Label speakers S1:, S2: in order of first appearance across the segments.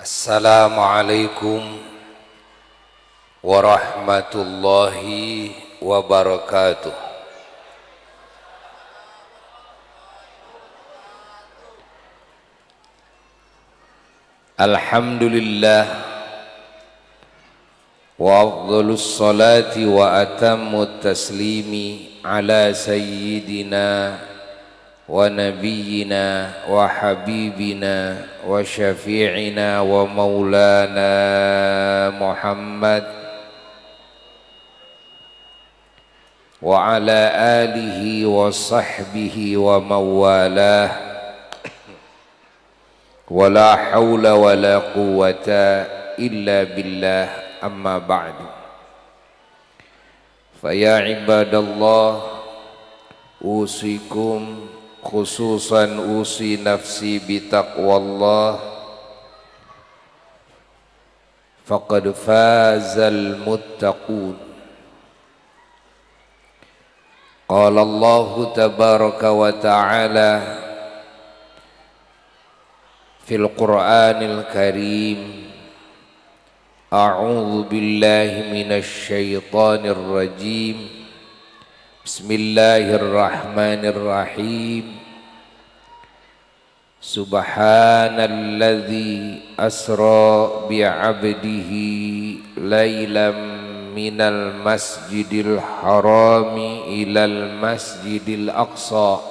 S1: Assalamualaikum warahmatullahi wabarakatuh. Alhamdulillah wa afdhalus salati wa atammut taslimi ala sayyidina wa nabiyyina wa habibina wa syafi'ina wa maulana Muhammad wa ala alihi wa sahbihi wa mawalah wa la hawla wa la quwwata illa billah amma ba'du. Fa ya ibadallah usikum khususan usi nafsi bitaqwallah faqad fazal muttaqun. Qala Allah tabaraka wa ta'ala fil Qur'anil Karim, a'udzu billahi minasy syaithanir rajim. Bismillahirrahmanirrahim. Subhanalladzi asra bi'abdihi laylam minal masjidil harami ilal masjidil aqsa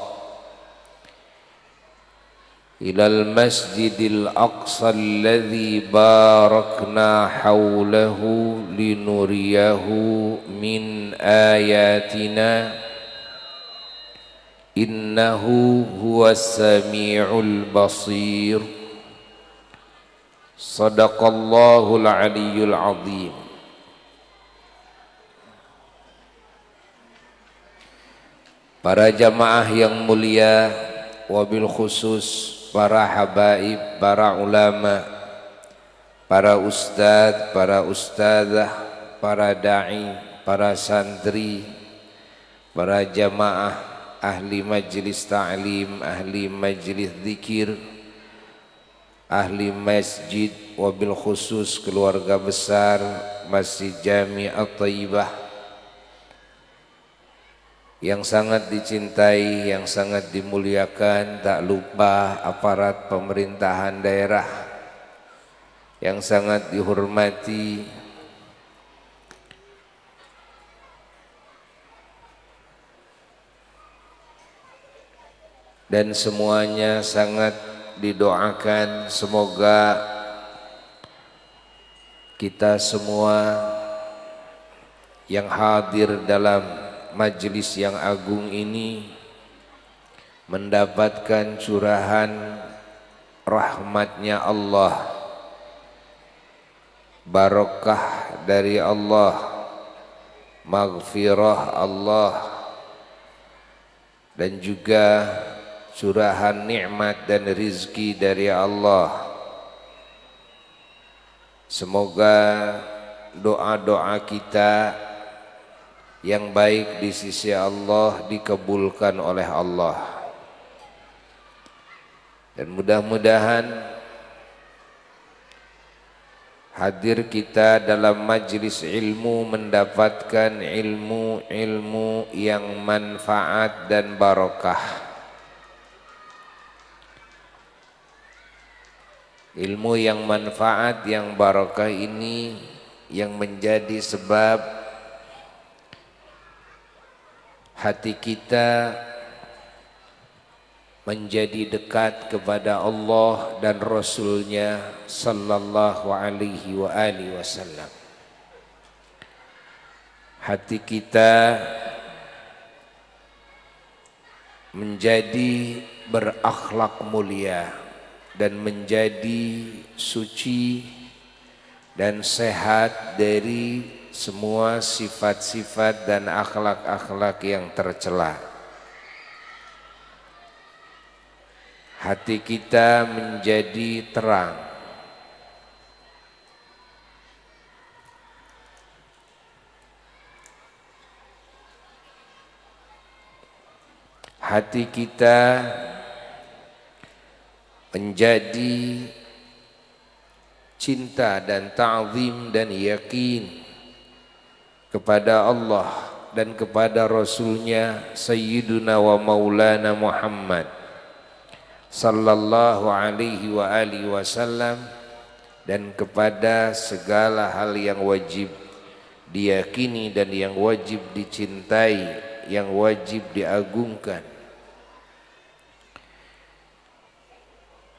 S1: alladzi barakna hawlahu linuriyahu min ayatina innahu huwas sami'ul basir. Sadaqallahul aliyyul azim. Para jamaah yang mulia, wabil khusus para habaib, para ulama, para ustadz, para ustadzah, para da'i, para santri, para jamaah, ahli majlis ta'lim, ahli majlis zikir, ahli masjid, wabil khusus keluarga besar Masjid Jami At-Thayyibah yang sangat dicintai, yang sangat dimuliakan, tak lupa aparat pemerintahan daerah yang sangat dihormati, dan semuanya sangat didoakan semoga kita semua yang hadir dalam majelis yang agung ini mendapatkan curahan rahmatnya Allah, barakah dari Allah, maghfirah Allah, dan juga curahan nikmat dan rizki dari Allah. Semoga doa-doa kita yang baik di sisi Allah dikabulkan oleh Allah, dan mudah-mudahan hadir kita dalam majlis ilmu mendapatkan ilmu yang manfaat dan barakah. Ilmu yang manfaat, yang barakah ini yang menjadi sebab hati kita menjadi dekat kepada Allah dan Rasulnya sallallahu alaihi wa alihi wasallam. Hati kita menjadi berakhlak mulia dan menjadi suci dan sehat dari semua sifat-sifat dan akhlak-akhlak yang tercela. Hati kita menjadi terang. Hati kita menjadi cinta dan ta'zim dan yakin kepada Allah dan kepada Rasulnya Sayyiduna wa Maulana Muhammad sallallahu alaihi wa alihi wasallam, dan kepada segala hal yang wajib diyakini dan yang wajib dicintai, yang wajib diagungkan.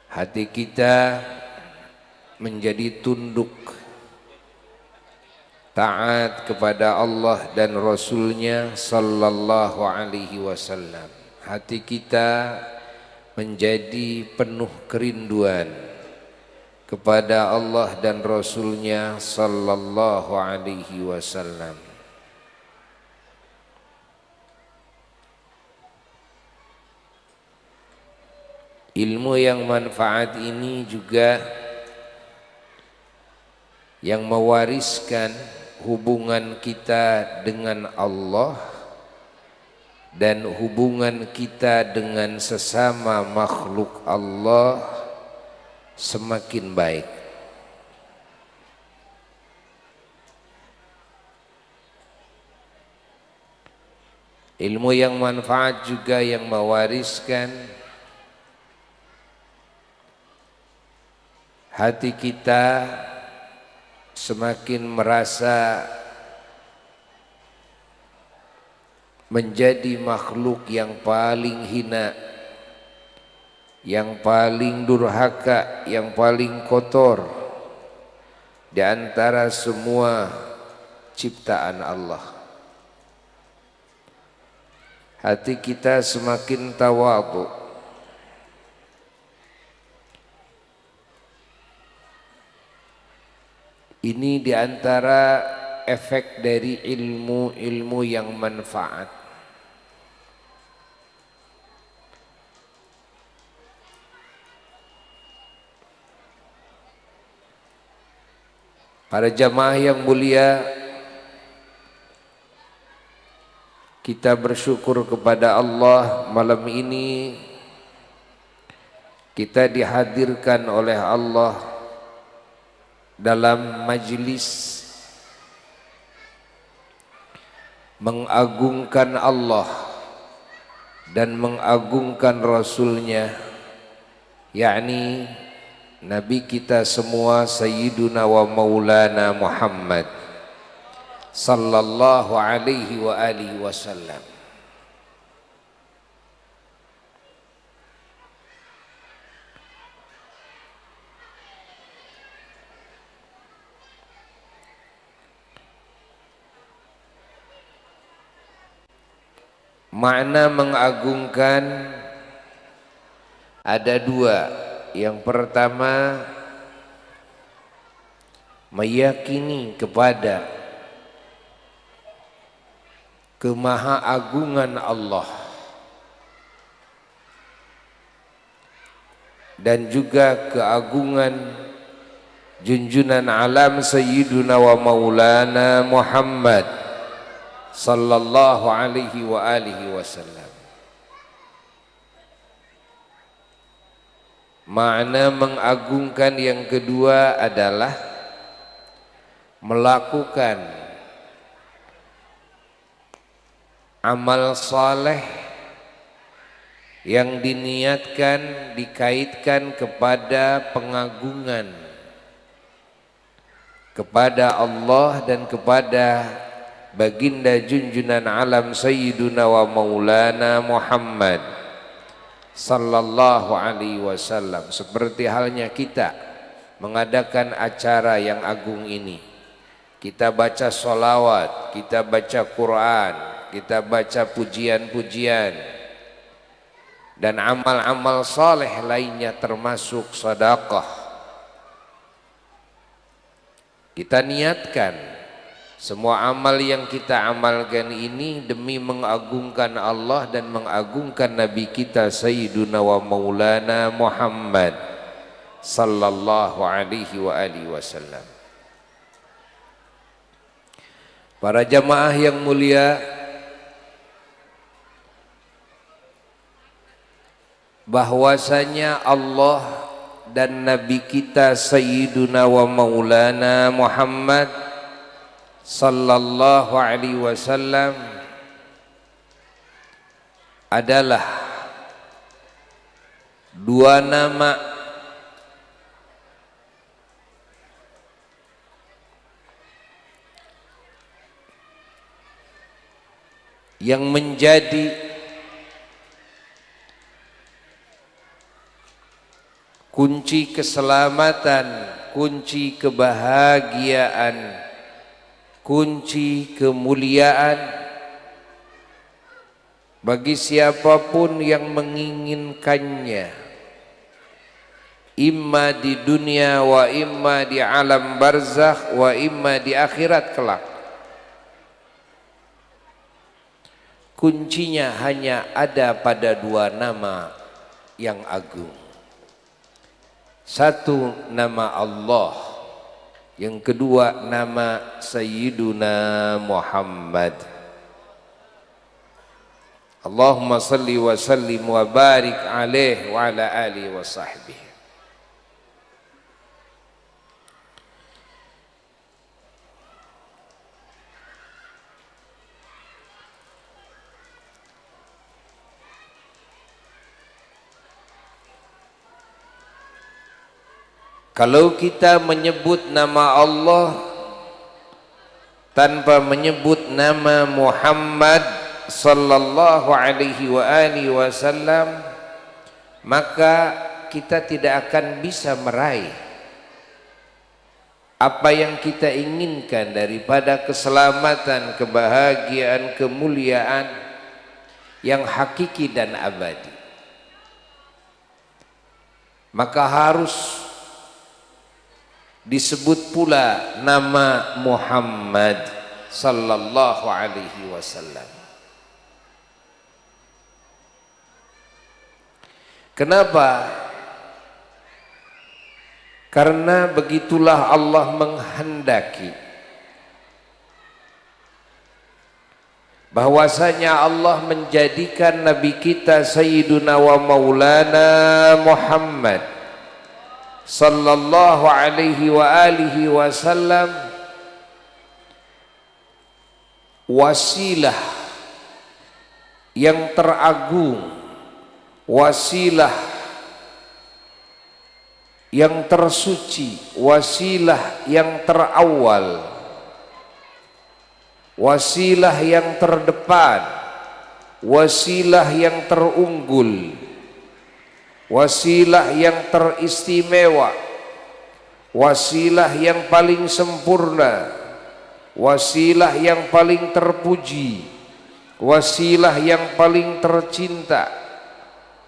S1: Hati kita menjadi tunduk taat kepada Allah dan Rasulnya sallallahu alaihi wasallam. Hati kita menjadi penuh kerinduan kepada Allah dan Rasulnya sallallahu alaihi wasallam. Ilmu yang manfaat ini juga yang mewariskan hubungan kita dengan Allah dan hubungan kita dengan sesama makhluk Allah semakin baik. Ilmu yang manfaat juga yang mewariskan hati kita semakin merasa menjadi makhluk yang paling hina, yang paling durhaka, yang paling kotor di antara semua ciptaan Allah. Hati kita semakin tawadhu. Ini di antara efek dari ilmu-ilmu yang manfaat. Para jamaah yang mulia, kita bersyukur kepada Allah malam ini kita dihadirkan oleh Allah dalam majlis mengagungkan Allah dan mengagungkan Rasulnya, yakni Nabi kita semua Sayyiduna wa Maulana Muhammad sallallahu alaihi wa alihi wasallam. Makna mengagungkan ada dua. Yang pertama, meyakini kepada kemahaagungan Allah dan juga keagungan junjunan alam Sayyiduna wa Maulana Muhammad sallallahu alaihi wa alihi wasallam. Makna mengagungkan yang kedua adalah melakukan amal saleh yang diniatkan dikaitkan kepada pengagungan kepada Allah dan kepada baginda junjunan alam Sayyiduna wa Maulana Muhammad sallallahu alaihi wasallam. Seperti halnya kita mengadakan acara yang agung ini, kita baca sholawat, kita baca Quran, kita baca pujian-pujian dan amal-amal saleh lainnya termasuk sedekah. Kita niatkan semua amal yang kita amalkan ini demi mengagungkan Allah dan mengagungkan Nabi kita Sayyiduna wa Maulana Muhammad sallallahu alaihi wa alihi wasallam. Para jamaah yang mulia, bahwasanya Allah dan Nabi kita Sayyiduna wa Maulana Muhammad sallallahu alaihi wasallam adalah dua nama yang menjadi kunci keselamatan, kunci kebahagiaan, kunci kemuliaan bagi siapapun yang menginginkannya, imma di dunia wa imma di alam barzakh wa imma di akhirat kelak. Kuncinya hanya ada pada dua nama yang agung. Satu nama Allah, yang kedua nama Sayyiduna Muhammad. Allahumma salli wa sallim wa barik alaihi wa ala alihi wa sahbihi. Kalau kita menyebut nama Allah tanpa menyebut nama Muhammad sallallahu alaihi wa alihi wasallam, maka kita tidak akan bisa meraih apa yang kita inginkan daripada keselamatan, kebahagiaan, kemuliaan yang hakiki dan abadi. Maka harus disebut pula nama Muhammad sallallahu alaihi wasallam. Kenapa? Karena begitulah Allah menghendaki bahwasanya Allah menjadikan Nabi kita Sayyiduna wa Maulana Muhammad sallallahu alaihi wa alihi wasallam wasilah yang teragung, wasilah yang tersuci, wasilah yang terawal, wasilah yang terdepan, wasilah yang terunggul, wasilah yang teristimewa, wasilah yang paling sempurna, wasilah yang paling terpuji, wasilah yang paling tercinta,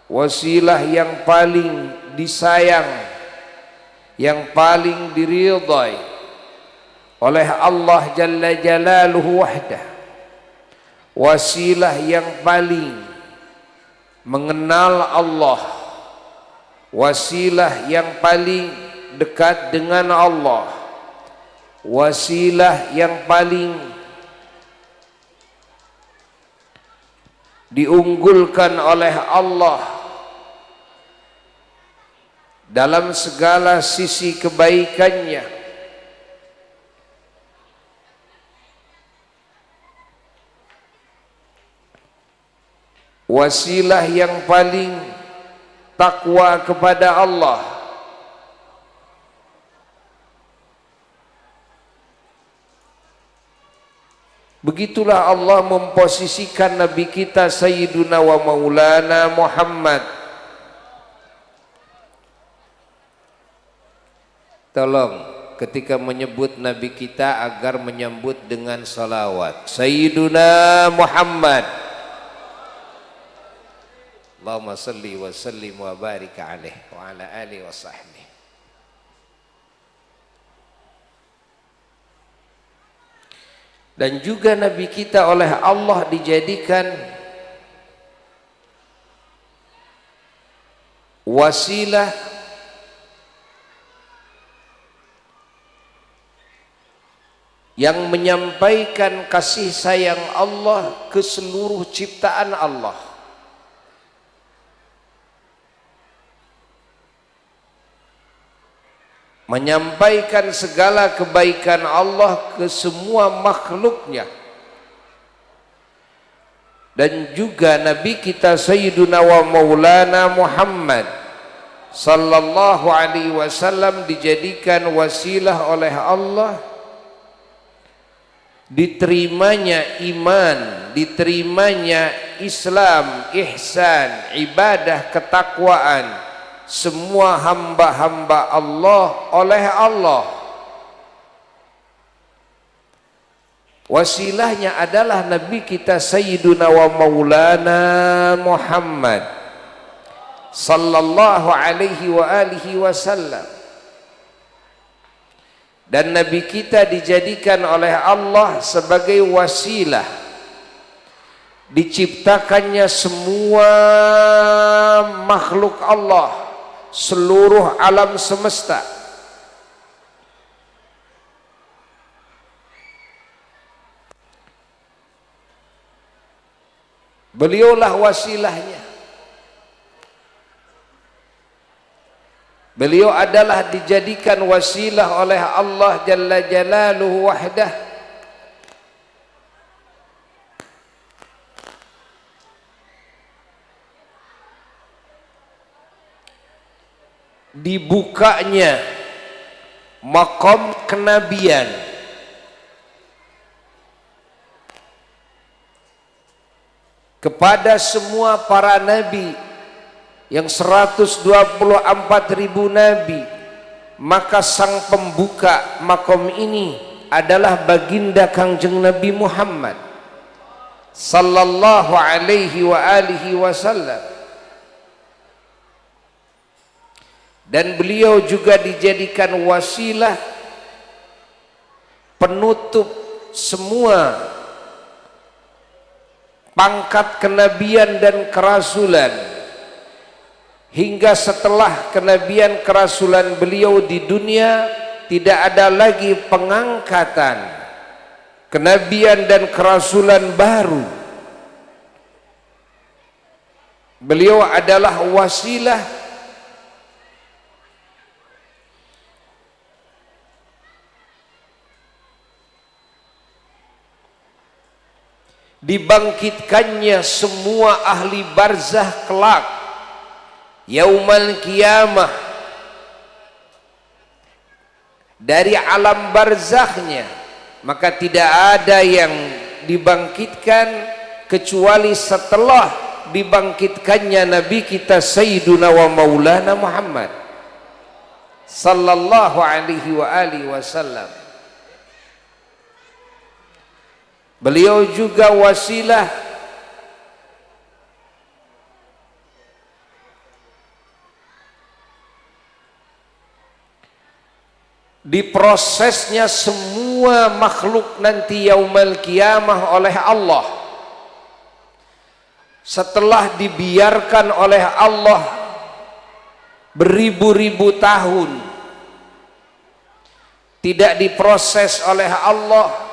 S1: wasilah yang paling disayang, yang paling diridhai oleh Allah Jalla Jalaluhu wahdah, wasilah yang paling mengenal Allah, wasilah yang paling dekat dengan Allah, wasilah yang paling diunggulkan oleh Allah dalam segala sisi kebaikannya. Wasilah yang paling takwa kepada Allah, begitulah Allah memposisikan Nabi kita Sayyiduna wa Maulana Muhammad. Tolong ketika menyebut Nabi kita agar menyambut dengan salawat Sayyiduna Muhammad, Allahumma salli wa sallim wa barik alaihi wa ala alihi wa sahbihi. Dan juga Nabi kita oleh Allah dijadikan wasilah yang menyampaikan kasih sayang Allah ke seluruh ciptaan Allah. menyampaikan segala kebaikan Allah ke semua makhluknya. Dan juga Nabi kita Sayyiduna wa Maulana Muhammad sallallahu alaihi wasallam dijadikan wasilah oleh Allah, diterimanya iman, diterimanya Islam, ihsan, ibadah, ketakwaan semua hamba-hamba Allah oleh Allah. Wasilahnya adalah Nabi kita Sayyiduna wa Maulana Muhammad sallallahu alaihi wa alihi wasallam. Dan Nabi kita dijadikan oleh Allah sebagai wasilah, diciptakannya semua makhluk Allah, seluruh alam semesta. Beliaulah wasilahnya. Beliau adalah dijadikan wasilah oleh Allah Jalla Jalaluhu wahdah. Dibukanya maqam kenabian kepada semua para nabi yang 124.000 nabi, maka sang pembuka makom ini adalah baginda Kangjeng Nabi Muhammad sallallahu alaihi wa alihi wasallam. Dan beliau juga dijadikan wasilah penutup semua pangkat kenabian dan kerasulan, hingga setelah kenabian kerasulan beliau di dunia tidak ada lagi pengangkatan kenabian dan kerasulan baru. Beliau adalah wasilah dibangkitkannya semua ahli barzah kelak yaumal qiyamah dari alam barzahnya, maka tidak ada yang dibangkitkan kecuali setelah dibangkitkannya Nabi kita Sayyiduna wa Maulana Muhammad sallallahu alaihi wa alihi wasallam. Beliau juga wasilah diprosesnya semua makhluk nanti yaumal qiyamah oleh Allah, setelah dibiarkan oleh Allah beribu-ribu tahun tidak diproses oleh Allah.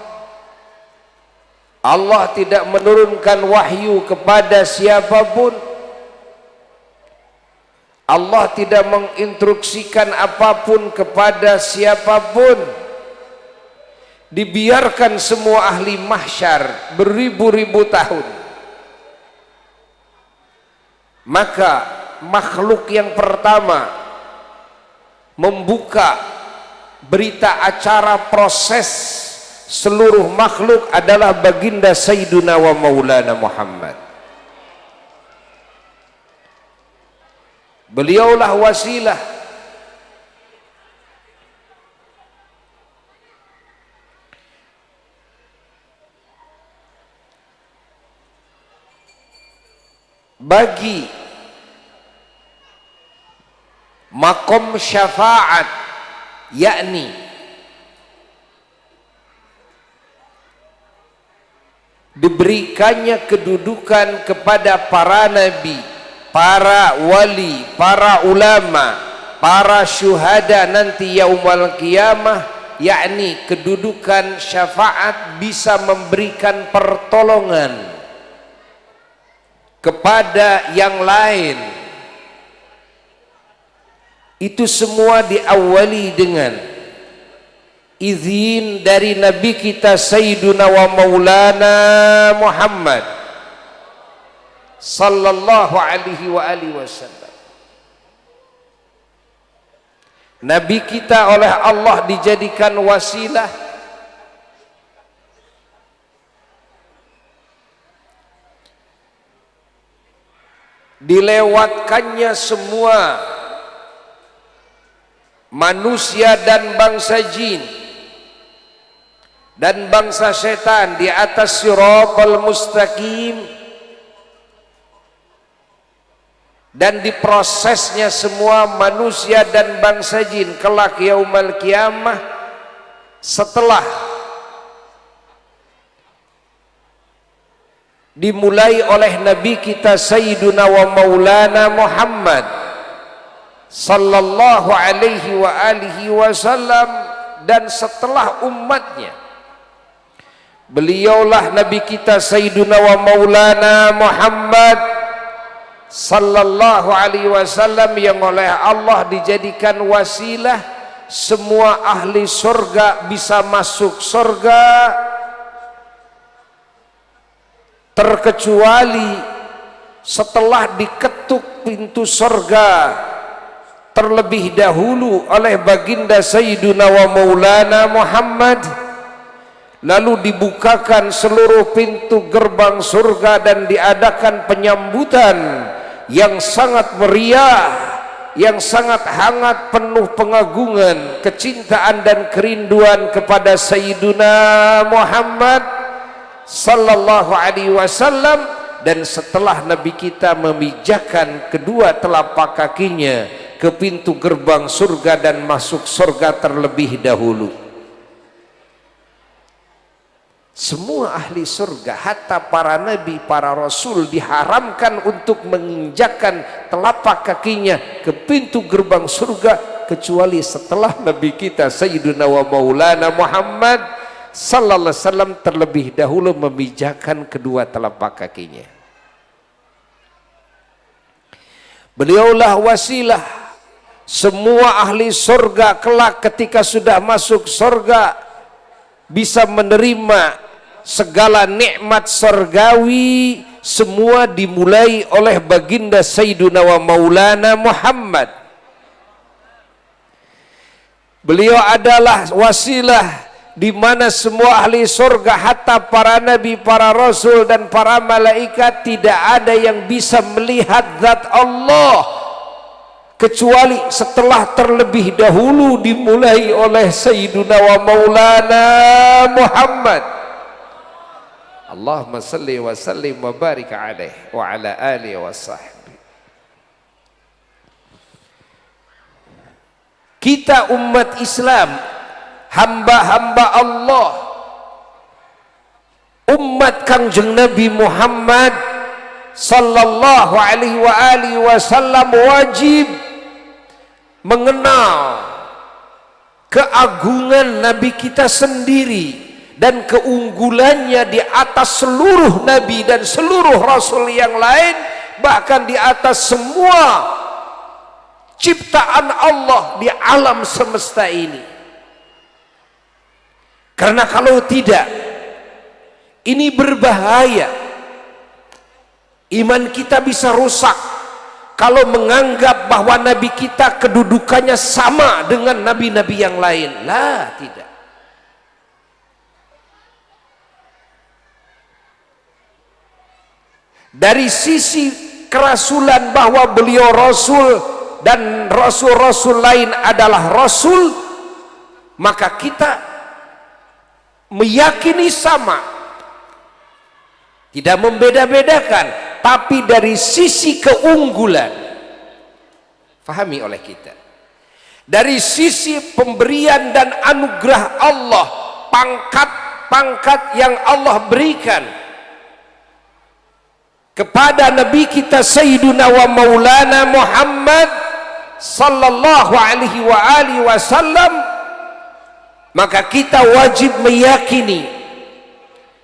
S1: Allah tidak menurunkan wahyu kepada siapapun. Allah tidak menginstruksikan apapun kepada siapapun. Dibiarkan semua ahli mahsyar beribu-ribu tahun. Maka makhluk yang pertama membuka berita acara proses seluruh makhluk adalah baginda Sayyiduna wa Maulana Muhammad. Beliaulah wasilah bagi makom syafaat, yakni diberikannya kedudukan kepada para nabi, para wali, para ulama, para syuhada nanti yaumal qiyamah, yakni kedudukan syafaat bisa memberikan pertolongan kepada yang lain Itu semua diawali dengan izin dari Nabi kita Sayyiduna wa Maulana Muhammad sallallahu alaihi wa alihi wasallam. Nabi kita oleh Allah dijadikan wasilah dilewatkannya semua manusia dan bangsa jin dan bangsa setan di atas siratal mustaqim, dan diprosesnya semua manusia dan bangsa jin kelak yaumal kiamah setelah dimulai oleh Nabi kita Sayyiduna wa Maulana Muhammad sallallahu alaihi wa alihi wasallam, dan setelah umatnya. Beliaulah Nabi kita Sayyiduna wa Maulana Muhammad sallallahu alaihi wasallam yang oleh Allah dijadikan wasilah semua ahli surga bisa masuk surga, terkecuali setelah diketuk pintu surga terlebih dahulu oleh baginda Sayyiduna wa Maulana Muhammad, lalu dibukakan seluruh pintu gerbang surga dan diadakan penyambutan yang sangat meriah, yang sangat hangat, penuh pengagungan, kecintaan dan kerinduan kepada Sayyiduna Muhammad sallallahu alaihi wasallam. Dan setelah Nabi kita memijakkan kedua telapak kakinya ke pintu gerbang surga dan masuk surga terlebih dahulu, semua ahli surga, hatta para nabi, para rasul, diharamkan untuk menginjakkan telapak kakinya ke pintu gerbang surga kecuali setelah Nabi kita Sayyiduna wa Maulana Muhammad sallallahu alaihi wasallam terlebih dahulu memijakkan kedua telapak kakinya. Beliaulah wasilah semua ahli surga kelak ketika sudah masuk surga bisa menerima segala nikmat surgawi, semua dimulai oleh baginda Sayyiduna wa Maulana Muhammad. Beliau adalah wasilah di mana semua ahli surga, hatta para nabi, para rasul dan para malaikat, tidak ada yang bisa melihat zat Allah kecuali setelah terlebih dahulu dimulai oleh Sayyiduna wa Maulana Muhammad. Allahumma salli wa sallim wa barik alaihi wa ala alihi wa sahbihi. Kita umat Islam, hamba-hamba Allah, umat Kangjeng Nabi Muhammad sallallahu alaihi wa alihi wasallam wajib mengenal keagungan Nabi kita sendiri dan keunggulannya di atas seluruh nabi dan seluruh rasul yang lain, bahkan di atas semua ciptaan Allah di alam semesta ini. Karena kalau tidak, ini berbahaya. Iman kita bisa rusak kalau menganggap bahwa nabi kita kedudukannya sama dengan nabi-nabi yang lain. Lah, tidak. Dari sisi kerasulan bahwa beliau rasul dan rasul-rasul lain adalah rasul, maka kita meyakini sama, tidak membeda-bedakan, tapi dari sisi keunggulan fahami oleh kita, dari sisi pemberian dan anugerah Allah, pangkat-pangkat yang Allah berikan kepada Nabi kita Sayyiduna wa Maulana Muhammad sallallahu alaihi wa alihi wasallam, maka kita wajib meyakini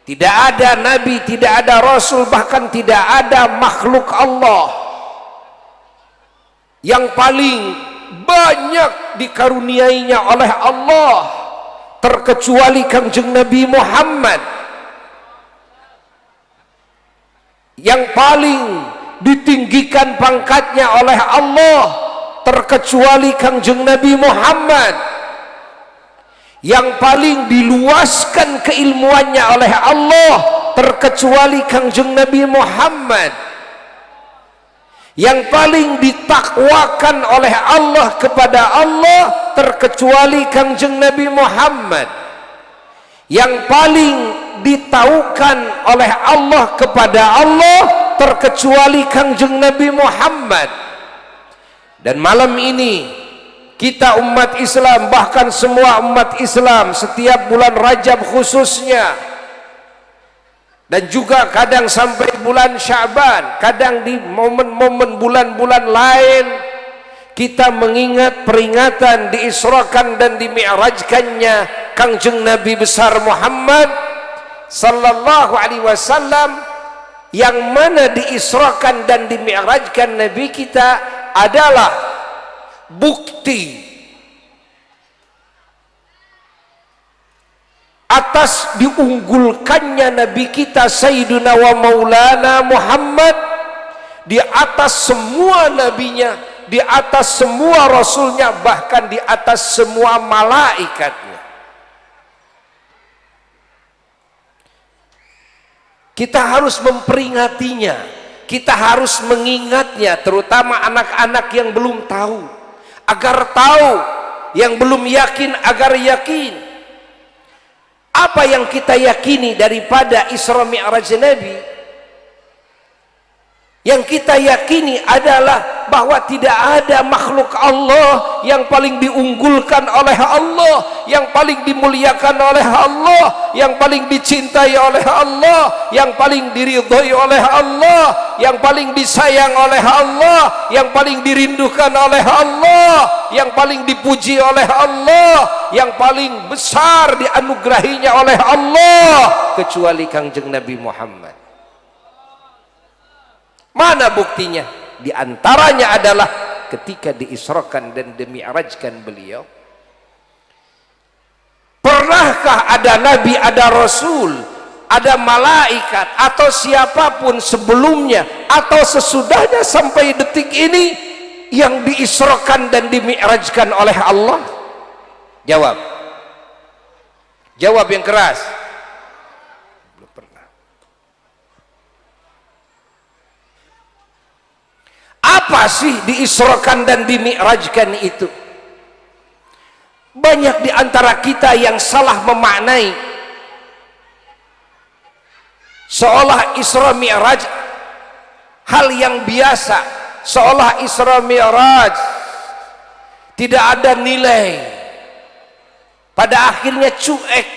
S1: tidak ada nabi, tidak ada rasul, bahkan tidak ada makhluk Allah yang paling banyak dikaruniainya oleh Allah, terkecuali Kangjeng Nabi Muhammad. Yang paling ditinggikan pangkatnya oleh Allah, terkecuali Kangjeng Nabi Muhammad. Yang paling diluaskan keilmuannya oleh Allah, terkecuali Kangjeng Nabi Muhammad. Yang paling ditakwakan oleh Allah kepada Allah, terkecuali Kangjeng Nabi Muhammad. Yang paling ditaukan oleh Allah kepada Allah, terkecuali Kangjeng Nabi Muhammad. Dan malam ini kita umat Islam, bahkan semua umat Islam, setiap bulan Rajab khususnya, dan juga kadang sampai bulan Sya'ban, kadang di momen-momen bulan-bulan lain, kita mengingat peringatan diisrakan dan dimi'rajkannya Kangjeng Nabi besar Muhammad sallallahu alaihi wasallam, yang mana diisrakan dan dimi'rajkan Nabi kita adalah bukti atas diunggulkannya Nabi kita Sayyiduna wa Maulana Muhammad di atas semua nabinya, di atas semua rasulnya, bahkan di atas semua malaikatnya. Kita harus memperingatinya, kita harus mengingatnya, terutama anak-anak yang belum tahu, agar tahu, yang belum yakin agar yakin. Apa yang kita yakini daripada Isra Mi'raj Nabi? Yang kita yakini adalah bahwa tidak ada makhluk Allah yang paling diunggulkan oleh Allah, yang paling dimuliakan oleh Allah, yang paling dicintai oleh Allah, yang paling diridhoi oleh Allah, yang paling disayang oleh Allah, yang paling dirindukan oleh Allah, yang paling dipuji oleh Allah, yang paling besar dianugerahinya oleh Allah, kecuali Kangjeng Nabi Muhammad. Mana buktinya? Di antaranya adalah ketika diisrakan dan dimi'rajkan beliau. Pernahkah ada nabi, ada rasul, ada malaikat atau siapapun sebelumnya atau sesudahnya sampai detik ini yang diisrakan dan dimi'rajkan oleh Allah? Jawab. Jawab yang keras. Apa sih diisrakan dan dimi'rajkan itu? Banyak di antara kita yang salah memaknai, seolah Isra Mi'raj hal yang biasa, seolah Isra Mi'raj tidak ada nilai. Pada akhirnya cuek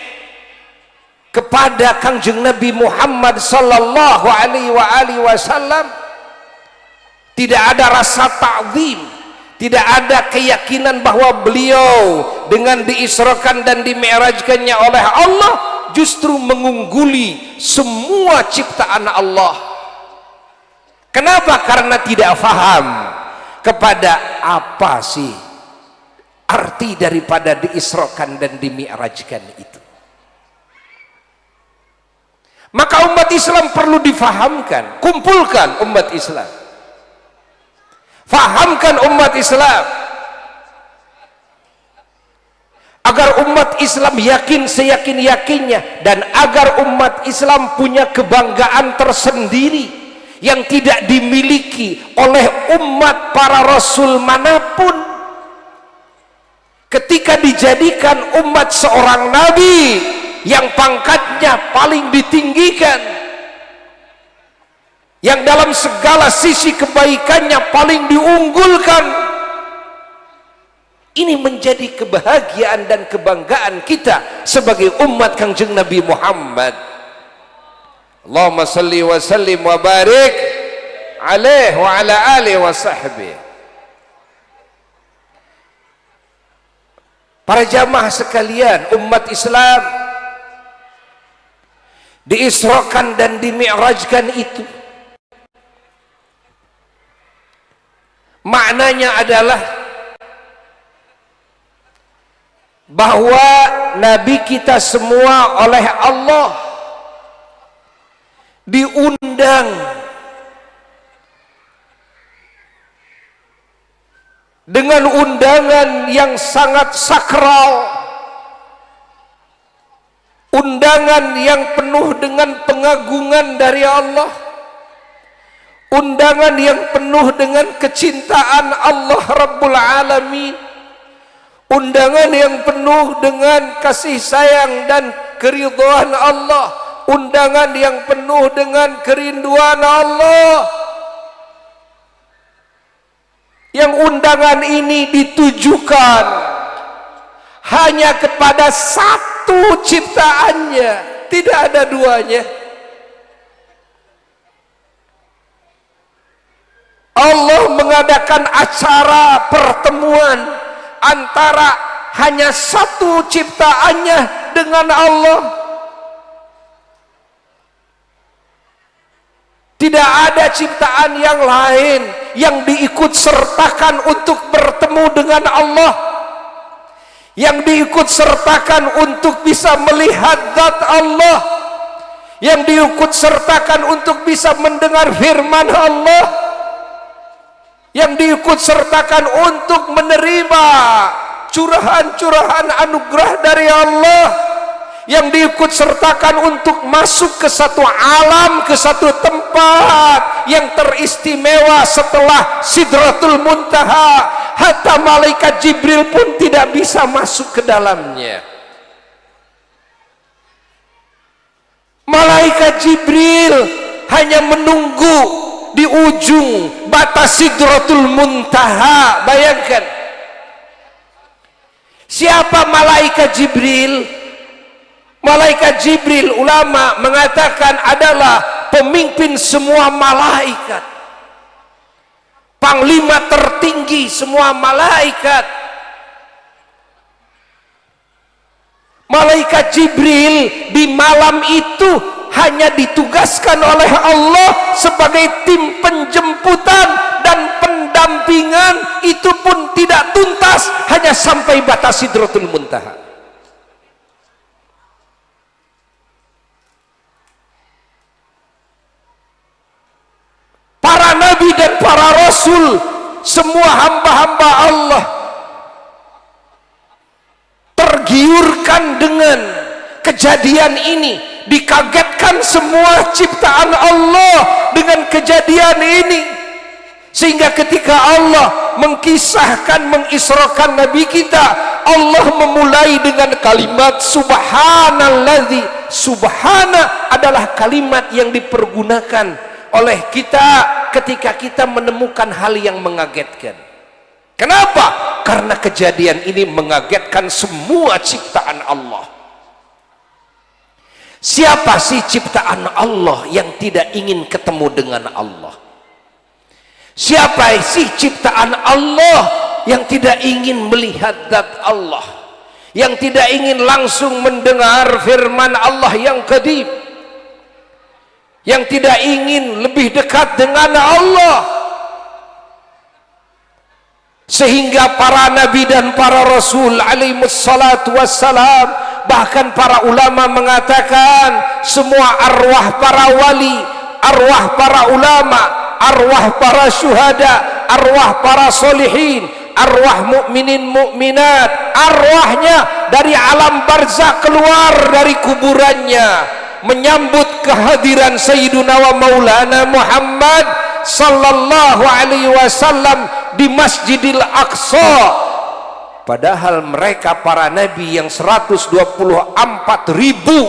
S1: kepada Kangjeng Nabi Muhammad sallallahu alaihi wasallam. Tidak ada rasa ta'zim, tidak ada keyakinan bahwa beliau dengan diisrakan dan dimi'rajkannya oleh Allah justru mengungguli semua ciptaan Allah. Kenapa? Karena tidak faham kepada apa sih arti daripada diisrakan dan dimi'rajkan itu. Maka umat Islam perlu difahamkan, kumpulkan umat Islam, fahamkan umat Islam, agar umat Islam yakin seyakin-yakinnya, dan agar umat Islam punya kebanggaan tersendiri yang tidak dimiliki oleh umat para rasul manapun. Ketika dijadikan umat seorang nabi yang pangkatnya paling ditinggikan, yang dalam segala sisi kebaikannya paling diunggulkan, ini menjadi kebahagiaan dan kebanggaan kita sebagai umat Kangjeng Nabi Muhammad. Allahumma salli wa sallim wa barik alaihi wa ala alihi wa sahbihi. Para jamaah sekalian, umat Islam diisrakan dan dimi'rajkan itu maknanya adalah bahwa Nabi kita semua oleh Allah diundang dengan undangan yang sangat sakral, undangan yang penuh dengan pengagungan dari Allah, undangan yang penuh dengan kecintaan Allah Rabbul Alamin, undangan yang penuh dengan kasih sayang dan keridhaan Allah, undangan yang penuh dengan kerinduan Allah, yang undangan ini ditujukan hanya kepada satu ciptaannya, tidak ada duanya. Allah mengadakan acara pertemuan antara hanya satu ciptaannya dengan Allah. Tidak ada ciptaan yang lain yang diikut sertakan untuk bertemu dengan Allah, yang diikut sertakan untuk bisa melihat zat Allah, yang diikut sertakan untuk bisa mendengar firman Allah, yang diikut sertakan untuk menerima curahan-curahan anugerah dari Allah, yang diikut sertakan untuk masuk ke satu alam, ke satu tempat yang teristimewa setelah Sidratul Muntaha. Hatta malaikat Jibril pun tidak bisa masuk ke dalamnya. Malaikat Jibril hanya menunggu di ujung batas Sidratul Muntaha. Bayangkan, siapa malaikat Jibril? Malaikat Jibril, ulama mengatakan, adalah pemimpin semua malaikat, panglima tertinggi semua malaikat. Malaikat Jibril di malam itu hanya ditugaskan oleh Allah sebagai tim penjemputan dan pendampingan, itu pun tidak tuntas, hanya sampai batas Sidratul Muntaha. Para nabi dan para rasul, semua hamba-hamba Allah tergiurkan dengan kejadian ini, dikagetkan semua ciptaan Allah dengan kejadian ini, sehingga ketika Allah mengkisahkan, mengisrakan Nabi kita, Allah memulai dengan kalimat subhanalladzi. Subhana adalah kalimat yang dipergunakan oleh kita ketika kita menemukan hal yang mengagetkan. Kenapa? Karena kejadian ini mengagetkan semua ciptaan Allah. Siapa sih ciptaan Allah yang tidak ingin ketemu dengan Allah? Siapa sih ciptaan Allah yang tidak ingin melihat zat Allah, yang tidak ingin langsung mendengar firman Allah yang qadim, yang tidak ingin lebih dekat dengan Allah? Sehingga para nabi dan para rasul alaihissalatu wassalam, bahkan para ulama mengatakan, semua arwah para wali, arwah para ulama, arwah para syuhada, arwah para solihin, arwah mukminin mukminat, arwahnya dari alam barzakh keluar dari kuburannya menyambut kehadiran Sayyiduna wa Maulana Muhammad sallallahu alaihi wasallam di Masjidil Aqsa. Padahal mereka para nabi yang 124.000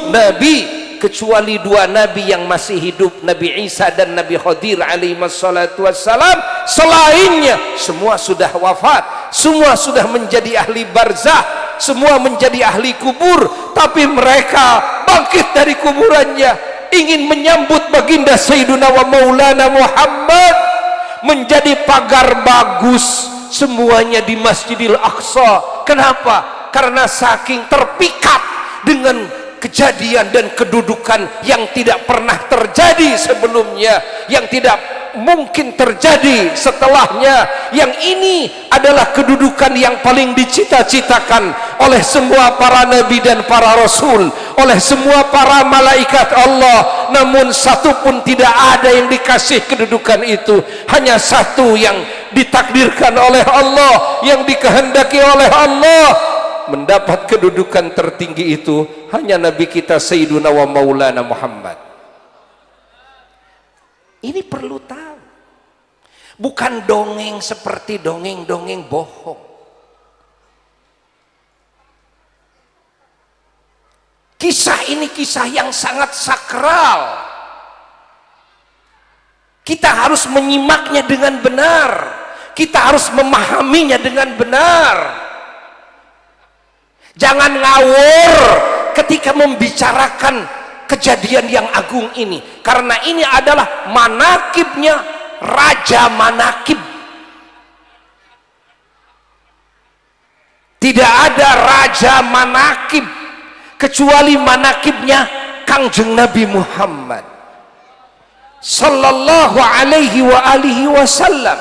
S1: nabi, kecuali 2 nabi yang masih hidup, Nabi Isa dan Nabi Khadir alaihi wassalatu wassalam, selainnya semua sudah wafat, semua sudah menjadi ahli barzakh, semua menjadi ahli kubur. Tapi mereka bangkit dari kuburannya, ingin menyambut baginda Sayyiduna wa Maulana Muhammad, menjadi pagar bagus semuanya di Masjidil Aqsa. Kenapa? Karena saking terpikat dengan kejadian dan kedudukan yang tidak pernah terjadi sebelumnya, yang tidak mungkin terjadi setelahnya. Yang ini adalah kedudukan yang paling dicita-citakan oleh semua para nabi dan para rasul, oleh semua para malaikat Allah. Namun satu pun tidak ada yang dikasih kedudukan itu. Hanya satu yang ditakdirkan oleh Allah, yang dikehendaki oleh Allah mendapat kedudukan tertinggi itu, hanya Nabi kita Sayyiduna wa Maulana Muhammad. Ini perlu tahu, bukan dongeng seperti dongeng-dongeng bohong. Kisah ini kisah yang sangat sakral. Kita harus menyimaknya dengan benar, kita harus memahaminya dengan benar. Jangan ngawur ketika membicarakan kejadian yang agung ini, karena ini adalah manakibnya Raja Manakib. Tidak ada Raja Manakib kecuali manakibnya Kangjeng Nabi Muhammad sallallahu alaihi wa alihi wasallam.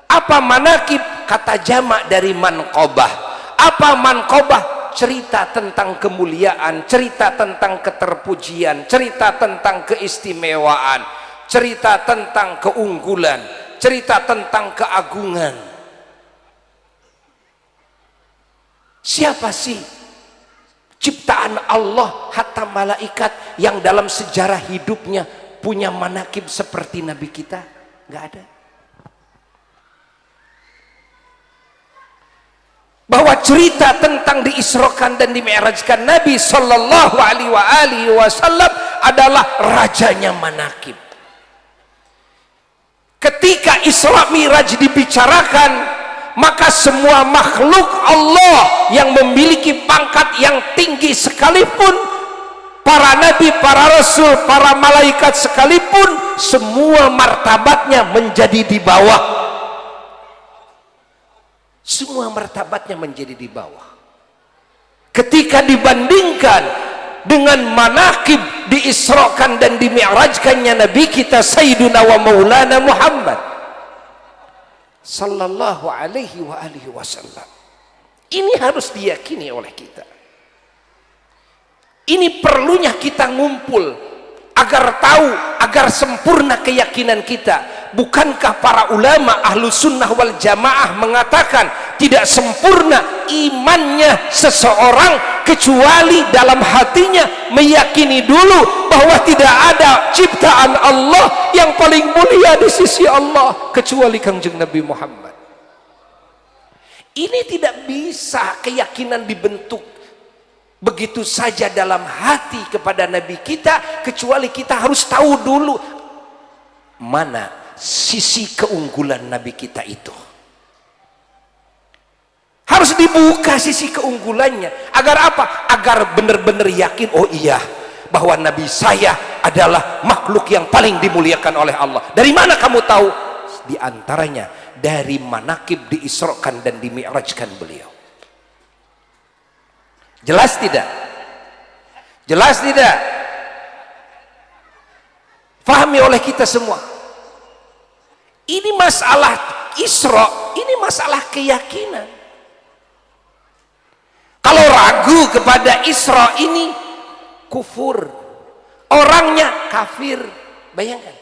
S1: Apa manakib? Kata jamak dari manqobah. Apa manqobah? Cerita tentang kemuliaan, cerita tentang keterpujian, cerita tentang keistimewaan, cerita tentang keunggulan, cerita tentang keagungan. Siapa sih ciptaan Allah hatta malaikat yang dalam sejarah hidupnya punya manakib seperti Nabi kita? Nggak ada. Bahwa cerita tentang diisrokan dan dimi'rajkan Nabi sallallahu alaihi wasallam adalah rajanya manakib. Ketika Isra Mi'raj dibicarakan, maka semua makhluk Allah yang memiliki pangkat yang tinggi sekalipun, para nabi, para rasul, para malaikat sekalipun, semua martabatnya menjadi di bawah. Semua martabatnya menjadi di bawah ketika dibandingkan dengan manakib diisrokan dan dimi'rajkannya Nabi kita Sayyiduna wa Maulana Muhammad sallallahu alaihi wa alihi wasallam. Ini harus diyakini oleh kita. Ini perlunya kita ngumpul agar tahu, agar sempurna keyakinan kita. Bukankah para ulama ahlu sunnah wal jamaah mengatakan tidak sempurna imannya seseorang kecuali dalam hatinya meyakini dulu bahwa tidak ada ciptaan Allah yang paling mulia di sisi Allah kecuali Kangjeng Nabi Muhammad. Ini tidak bisa keyakinan dibentuk begitu saja dalam hati kepada Nabi kita, kecuali kita harus tahu dulu mana sisi keunggulan Nabi kita itu. Harus dibuka sisi keunggulannya. Agar apa? Agar benar-benar yakin, oh iya, bahwa Nabi saya adalah makhluk yang paling dimuliakan oleh Allah. Dari mana kamu tahu? Di antaranya dari manakib diisrokan dan dimi'rajkan beliau. Jelas tidak? Jelas tidak? Fahami oleh kita semua. Ini masalah Isra, ini masalah keyakinan. Kalau ragu kepada Isra ini kufur, orangnya kafir. Bayangkan,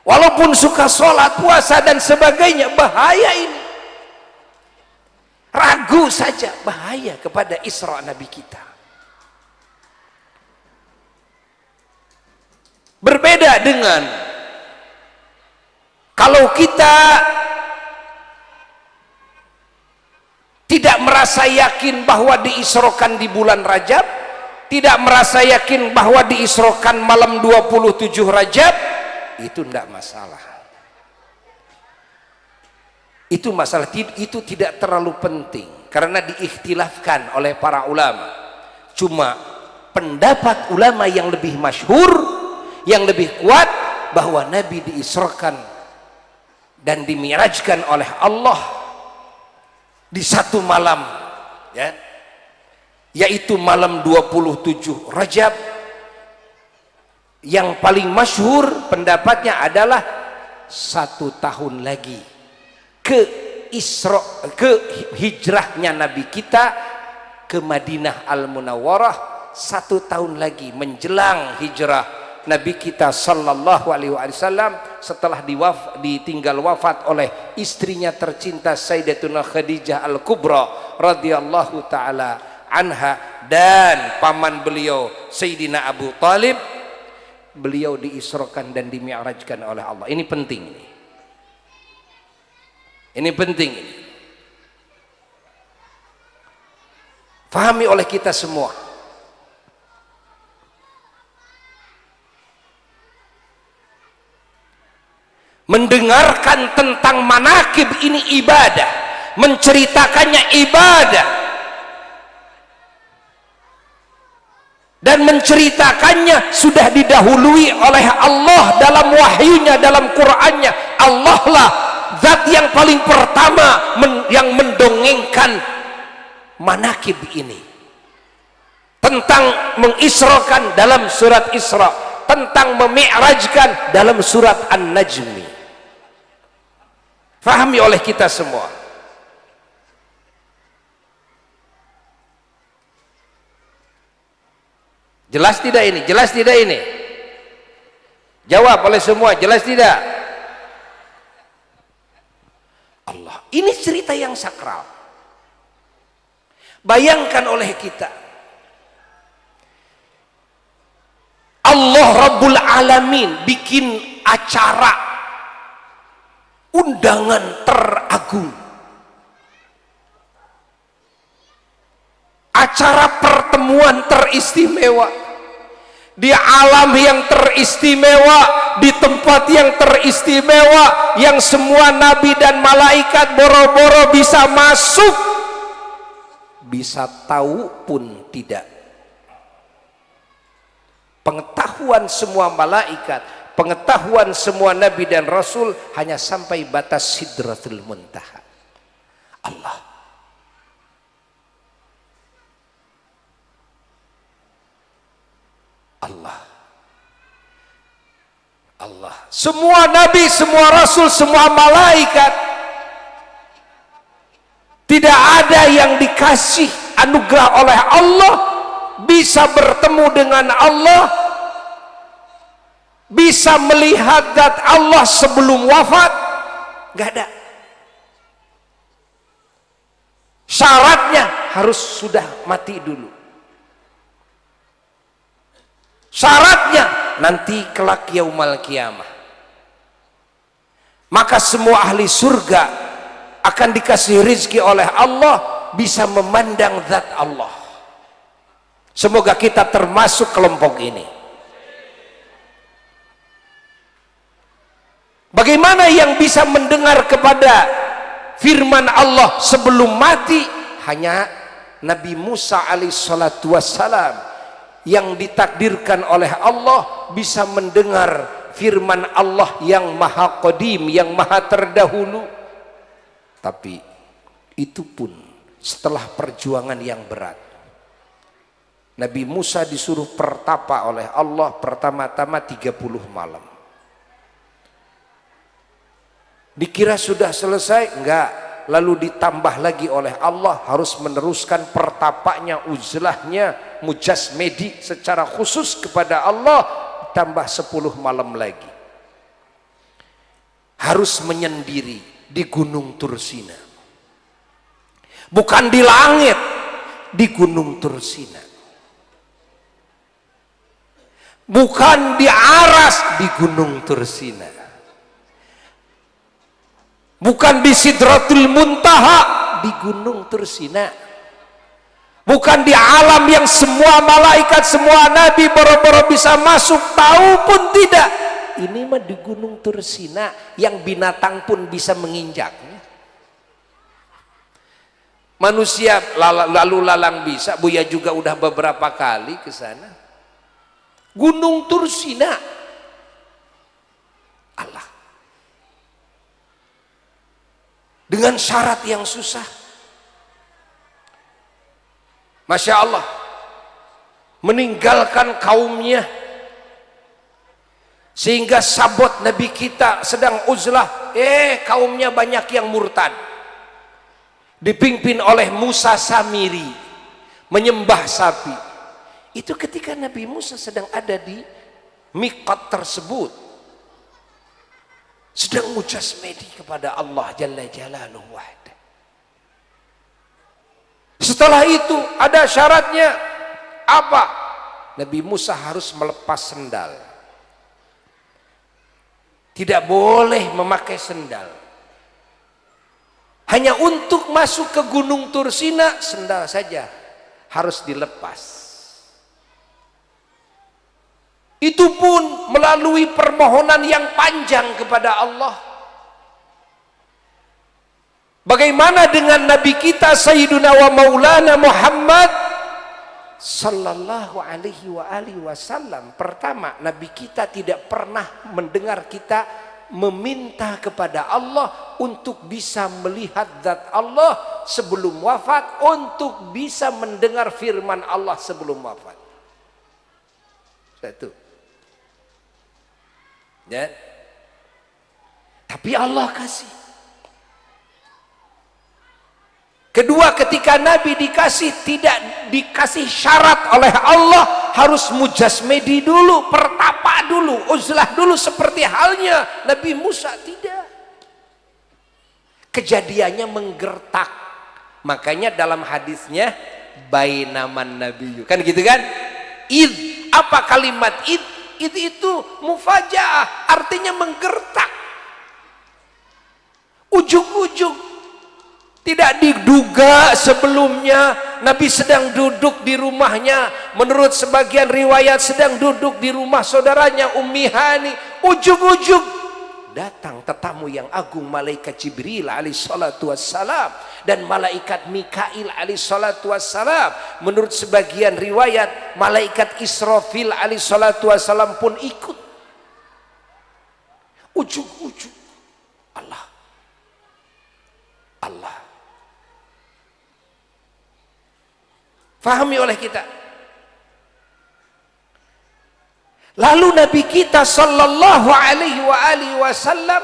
S1: walaupun suka sholat, puasa dan sebagainya, bahaya ini. Ragu saja bahaya kepada Isra Nabi kita. Berbeda dengan kalau kita tidak merasa yakin bahwa diisrokan di bulan Rajab, tidak merasa yakin bahwa diisrokan malam 27 Rajab, itu tidak masalah. Itu masalah, itu tidak terlalu penting karena diikhtilafkan oleh para ulama. Cuma pendapat ulama yang lebih masyhur, yang lebih kuat, bahwa Nabi diisrokan dan dimi'rajkan oleh Allah di satu malam, ya, yaitu malam 27 Rajab, yang paling masyhur pendapatnya adalah 1 tahun lagi ke hijrahnya Nabi kita ke Madinah Al-Munawwarah. 1 tahun lagi menjelang hijrah Nabi kita sallallahu alaihi wasallam, setelah ditinggal wafat oleh istrinya tercinta Sayyidatuna Khadijah Al-Kubra radhiyallahu taala anha dan paman beliau Sayyidina Abu Talib, beliau diisrokan dan dimi'rajkan oleh Allah. Ini penting ini. Ini penting ini. Fahami oleh kita semua. Mendengarkan tentang manakib ini ibadah, menceritakannya ibadah, dan menceritakannya sudah didahului oleh Allah dalam wahyunya, dalam Qur'annya. Allah lah zat yang paling pertama yang mendongengkan manakib ini, tentang mengisrakan dalam surat Isra, tentang memi'rajkan dalam surat An-Najmi. Fahami oleh kita semua. Jelas tidak ini? Jelas tidak ini? Jawab oleh semua, jelas tidak? Allah, ini cerita yang sakral. Bayangkan oleh kita, Allah Rabbul Alamin bikin acara undangan teragung, acara pertemuan teristimewa di alam yang teristimewa, di tempat yang teristimewa, yang semua nabi dan malaikat boro-boro bisa masuk, bisa tahu pun tidak. Pengetahuan semua malaikat, pengetahuan semua nabi dan rasul hanya sampai batas Sidratul Muntaha. Allah, Allah, Allah. Semua nabi, semua rasul, semua malaikat, tidak ada yang dikasih anugerah oleh Allah bisa bertemu dengan Allah, bisa melihat zat Allah sebelum wafat. Gak ada. Syaratnya harus sudah mati dulu. Syaratnya nanti kelak yaumal kiamah, maka semua ahli surga akan dikasih rizki oleh Allah bisa memandang zat Allah. Semoga kita termasuk kelompok ini. Bagaimana yang bisa mendengar kepada firman Allah sebelum mati? Hanya Nabi Musa alaihissalatu wassalam yang ditakdirkan oleh Allah bisa mendengar firman Allah yang maha qadim, yang maha terdahulu. Tapi itu pun setelah perjuangan yang berat. Nabi Musa disuruh pertapa oleh Allah pertama-tama 30 malam. Dikira sudah selesai, enggak. Lalu ditambah lagi oleh Allah, harus meneruskan pertapanya, uzlahnya, mujasmedi secara khusus kepada Allah, tambah 10 malam lagi. Harus menyendiri di Gunung Tursina. Bukan di langit, di Gunung Tursina. Bukan di aras, di Gunung Tursina. Bukan di Sidratul Muntaha, di Gunung Tursina. Bukan di alam yang semua malaikat, semua nabi boro-boro bisa masuk, tahu pun tidak. Ini mah di Gunung Tursina yang binatang pun bisa menginjaknya. Manusia lalu lalang bisa. Buya juga udah beberapa kali ke sana. Gunung Tursina. Allah. Dengan syarat yang susah. Masya Allah. Meninggalkan kaumnya. Sehingga sabot Nabi kita sedang uzlah, kaumnya banyak yang murtad. Dipimpin oleh Musa Samiri, menyembah sapi. Itu ketika Nabi Musa sedang ada di miqat tersebut, sedang mujasmedi kepada Allah Jalla Jalaluhu wahda. Setelah itu ada syaratnya. Apa? Nabi Musa harus melepas sendal. Tidak boleh memakai sendal. Hanya untuk masuk ke Gunung Tursina, sendal saja harus dilepas. Itu pun melalui permohonan yang panjang kepada Allah. Bagaimana dengan Nabi kita Sayyiduna wa Maulana Muhammad sallallahu alaihi wa alihi wasallam? Pertama, Nabi kita tidak pernah mendengar kita meminta kepada Allah untuk bisa melihat zat Allah sebelum wafat, untuk bisa mendengar firman Allah sebelum wafat. Satu. Ya. Tapi Allah kasih. Kedua, ketika Nabi dikasih, tidak dikasih syarat oleh Allah harus mujasmedi dulu, pertapa dulu, uzlah dulu seperti halnya Nabi Musa. Tidak. Kejadiannya menggertak. Makanya dalam hadisnya bainaman nabiyyu, kan gitu kan? Id, apa kalimat id? Id itu mufajaah, artinya menggertak. Ujung-ujung tidak diduga sebelumnya Nabi sedang duduk di rumahnya. Menurut sebagian riwayat sedang duduk di rumah saudaranya Ummi Hani. Ujung-ujung datang tetamu yang agung, malaikat Jibril alaihi salatu wassalam dan malaikat Mikail alaihi salatu wassalam. Menurut sebagian riwayat malaikat Israfil alaihi salatu wassalam pun ikut. Ujung-ujung Allah fahami oleh kita. Lalu Nabi kita sallallahu alaihi wa alihi wasallam,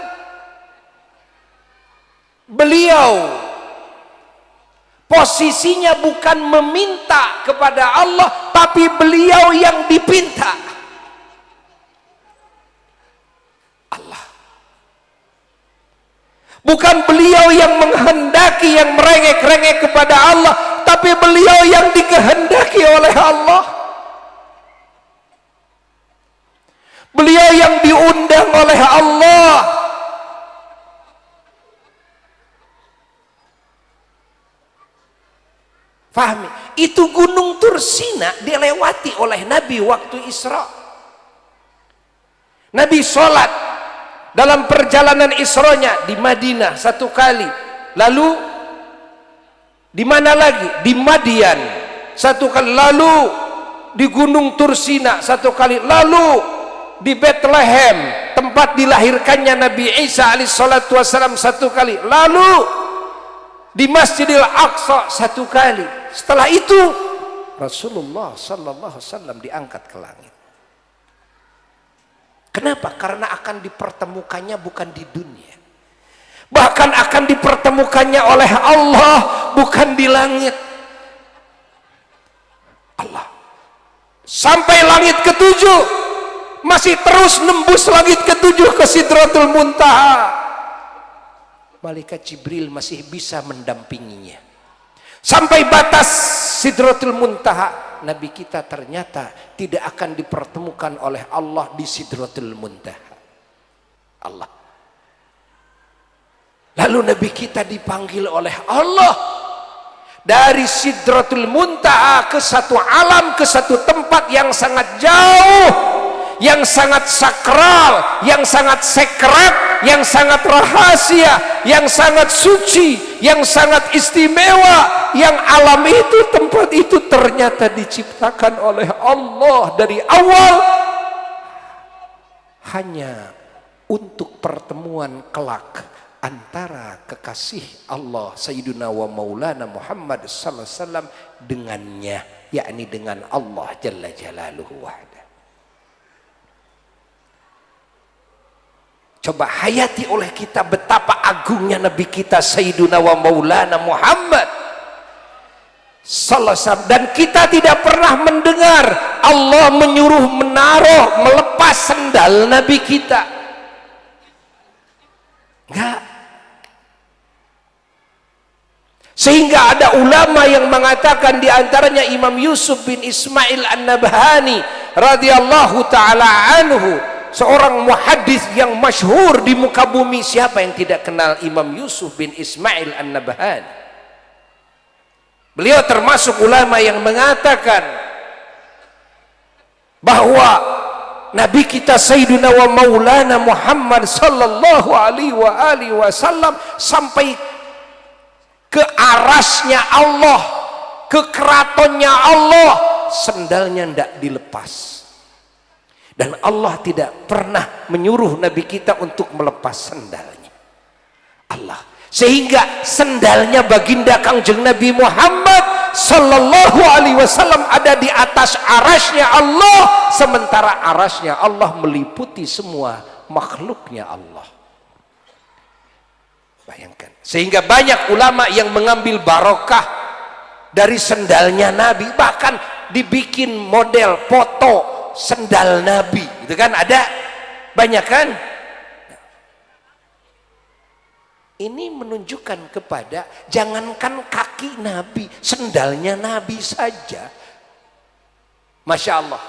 S1: beliau posisinya bukan meminta kepada Allah, tapi beliau yang dipinta. Allah. Bukan beliau yang menghendaki, yang merengek-rengek kepada Allah, tapi beliau yang dikehendaki oleh Allah. Beliau yang diundang oleh Allah. Fahami? Itu Gunung Tursina dilewati oleh Nabi waktu Isra. Nabi sholat dalam perjalanan Isra-nya di Madinah satu kali. Lalu di mana lagi? Di Madian satu kali, lalu di Gunung Tursina satu kali, lalu di Bethlehem tempat dilahirkannya Nabi Isa alaihissalatu wassalam satu kali, lalu di Masjidil Aqsa satu kali. Setelah itu Rasulullah sallallahu alaihi wasallam diangkat ke langit. Kenapa? Karena akan dipertemukannya bukan di dunia, bahkan akan dipertemukannya oleh Allah, bukan di langit. Allah sampai langit ketujuh, masih terus nembus langit ketujuh ke Sidratul Muntaha. Malaikat Jibril masih bisa mendampinginya sampai batas Sidratul Muntaha. Nabi kita ternyata tidak akan dipertemukan oleh Allah di Sidratul Muntaha. Allah. Lalu Nabi kita dipanggil oleh Allah dari Sidratul Muntaha ke satu alam, ke satu tempat yang sangat jauh, yang sangat sakral, yang sangat sekret, yang sangat rahasia, yang sangat suci, yang sangat istimewa. Yang alam itu, tempat itu ternyata diciptakan oleh Allah dari awal hanya untuk pertemuan kelak antara kekasih Allah Sayyiduna wa Maulana Muhammad sallallahu alaihi wasallam dengannya, yakni dengan Allah Jalla Jalaluhu wahda. Coba hayati oleh kita betapa agungnya Nabi kita Sayyiduna wa Maulana Muhammad sallallahu alaihi wasallam. Dan kita tidak pernah mendengar Allah menyuruh menaruh, melepas sendal Nabi kita. Enggak. Sehingga ada ulama yang mengatakan, diantaranya Imam Yusuf bin Ismail An-Nabhani radhiyallahu taala anhu, seorang muhaddis yang masyhur di muka bumi. Siapa yang tidak kenal Imam Yusuf bin Ismail An-Nabhani? Beliau termasuk ulama yang mengatakan bahwa Nabi kita Sayyiduna wa Maulana Muhammad sallallahu alaihi wasallam sampai ke arasnya Allah, ke keratonnya Allah, sendalnya tidak dilepas. Dan Allah tidak pernah menyuruh Nabi kita untuk melepas sendalnya. Allah. Sehingga sendalnya baginda Kangjeng Nabi Muhammad sallallahu alaihi wasallam ada di atas arasnya Allah, sementara arasnya Allah meliputi semua makhluknya Allah. Bayangkan. Sehingga banyak ulama yang mengambil barokah dari sendalnya Nabi, bahkan dibikin model foto sendal Nabi, itu kan ada banyak kan. Ini menunjukkan kepada jangankan kaki Nabi, sendalnya Nabi saja, Masya Allah,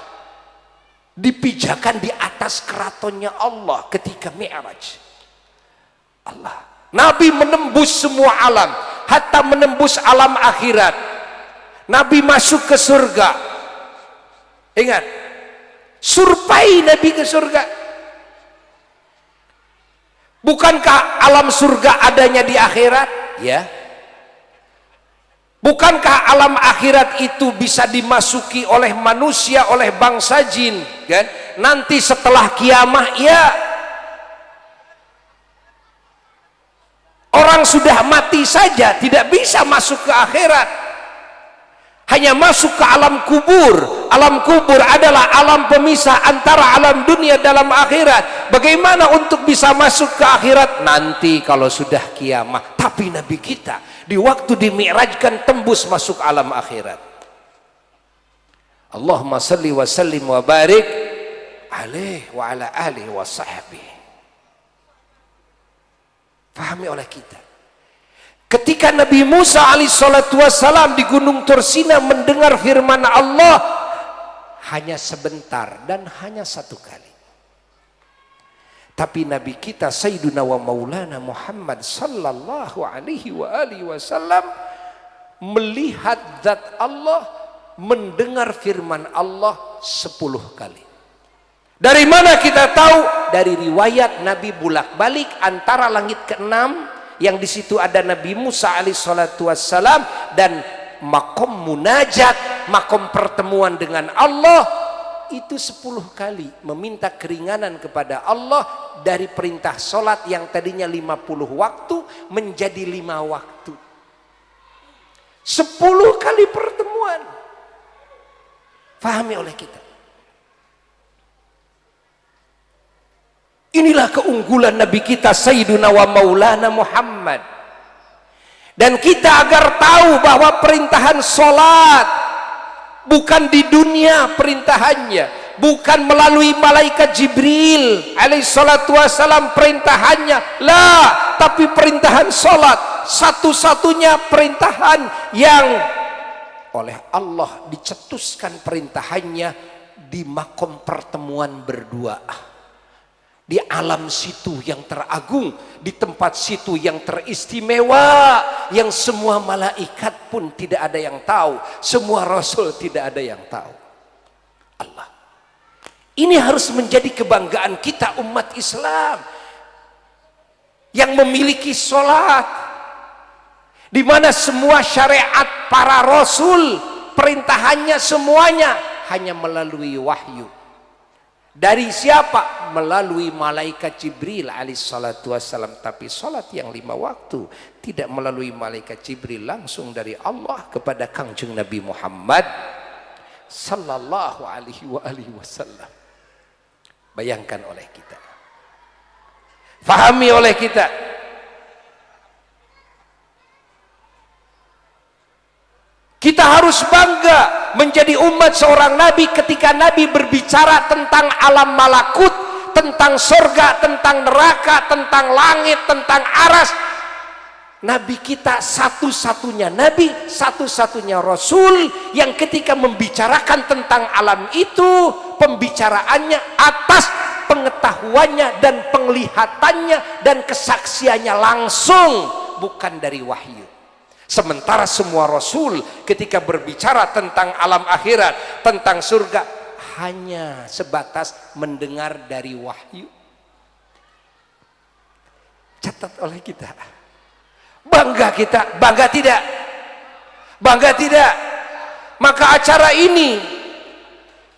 S1: dipijakan di atas keratonnya Allah ketika Mi'raj. Allah, Nabi menembus semua alam, hatta menembus alam akhirat. Nabi masuk ke surga. Ingat, surpai Nabi ke surga. Bukankah alam surga adanya di akhirat? Ya. Bukankah alam akhirat itu bisa dimasuki oleh manusia, oleh bangsa jin, kan? Nanti setelah kiamah, ya. Orang sudah mati saja tidak bisa masuk ke akhirat. Hanya masuk ke alam kubur. Alam kubur adalah alam pemisah antara alam dunia dalam akhirat. Bagaimana untuk bisa masuk ke akhirat? Nanti kalau sudah kiamah. Tapi Nabi kita di waktu dimi'rajkan tembus masuk alam akhirat. Allahumma salli wa sallim wa barik alaihi wa ala alihi wa sahbihi. Pahami oleh kita. Ketika Nabi Musa alaihissalatu wassalam di Gunung Tursina mendengar firman Allah, hanya sebentar dan hanya satu kali. Tapi Nabi kita Sayyiduna wa Maulana Muhammad sallallahu alaihi wasallam melihat zat Allah, mendengar firman Allah 10 kali. Dari mana kita tahu? Dari riwayat Nabi bolak-balik antara langit ke-6 yang di situ ada Nabi Musa alaihissalatu wassalam dan makom munajat, makom pertemuan dengan Allah, itu 10 kali meminta keringanan kepada Allah dari perintah sholat yang tadinya 50 waktu menjadi 5 waktu. 10 kali pertemuan. Fahami oleh kita. Inilah keunggulan Nabi kita Sayyiduna wa Maulana Muhammad. Dan kita agar tahu bahwa perintahan sholat bukan di dunia perintahannya, bukan melalui malaikat Jibril alaihissalatu wassalam perintahannya, lah, tapi perintahan sholat satu-satunya perintahan yang oleh Allah dicetuskan perintahannya di makom pertemuan berdua. Di alam situ yang teragung, di tempat situ yang teristimewa, yang semua malaikat pun tidak ada yang tahu, semua rasul tidak ada yang tahu. Allah. Ini harus menjadi kebanggaan kita umat Islam yang memiliki sholat, di mana semua syariat para rasul perintahannya semuanya hanya melalui wahyu. Dari siapa? Melalui malaikat Jibril alaihissalatu wassalam. Tapi salat yang 5 waktu tidak melalui malaikat Jibril, langsung dari Allah kepada Kangjeng Nabi Muhammad sallallahu alaihi wasallam. Bayangkan oleh kita. Fahami oleh kita. Kita harus bangga menjadi umat seorang Nabi ketika Nabi berbicara tentang alam malakut, tentang surga, tentang neraka, tentang langit, tentang aras. Nabi kita satu-satunya Nabi, satu-satunya Rasul yang ketika membicarakan tentang alam itu, pembicaraannya atas pengetahuannya dan penglihatannya dan kesaksiannya langsung, bukan dari wahyu. Sementara semua Rasul ketika berbicara tentang alam akhirat, tentang surga, hanya sebatas mendengar dari wahyu. Catat oleh kita. Bangga kita, bangga tidak? Bangga tidak? Maka acara ini